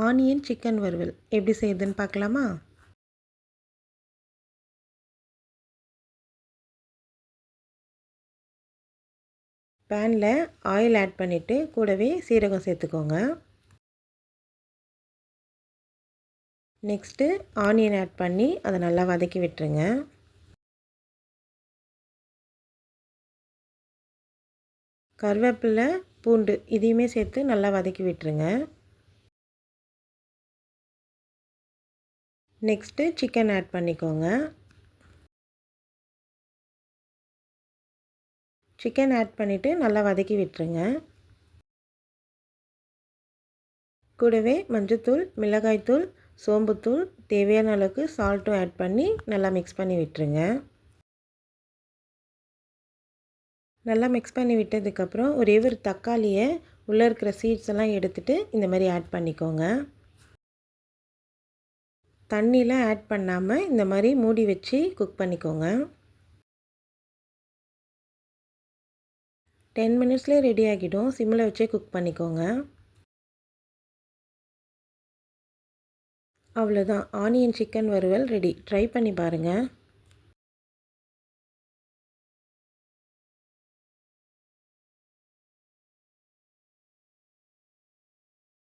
Onion chicken வறுவல் எப்படி செய்யுதுன்னு பார்க்கலாமா? பேனில் ஆயில் ஆட் பண்ணிவிட்டு கூடவே சீரகம் சேர்த்துக்கோங்க. நெக்ஸ்ட்டு ஆனியன் ஆட் பண்ணி அதை நல்லா வதக்கி விட்டுருங்க. கருவேப்பிலை, பூண்டு இதையுமே சேர்த்து நல்லா வதக்கி விட்டுருங்க. நெக்ஸ்ட்டு சிக்கன் ஆட் பண்ணிக்கோங்க. சிக்கன் ஆட் பண்ணிவிட்டு நல்லா வதக்கி விட்டுருங்க. கூடவே மஞ்சள்தூள், மிளகாய்த்தூள், சோம்புத்தூள், தேவையான அளவுக்கு சால்ட்டும் ஆட் பண்ணி நல்லா மிக்ஸ் பண்ணி விட்டுருங்க. நல்லா மிக்ஸ் பண்ணி விட்டதுக்கப்புறம் ஒரே ஒரு தக்காளியை உள்ளே இருக்கிற சீட்ஸ் எல்லாம் எடுத்துகிட்டு இந்த மாதிரி ஆட் பண்ணிக்கோங்க. தண்ணிலாம் ஆட் பண்ணாமல் இந்த மாதிரி மூடி வச்சு குக் பண்ணிக்கோங்க. 10 மினிட்ஸ்லேயே ரெடி ஆகிடும். சிம்மில் வச்சே குக் பண்ணிக்கோங்க. அவ்வளோதான், ஆனியன் சிக்கன் வறுவல் ரெடி. ட்ரை பண்ணி பாருங்கள்.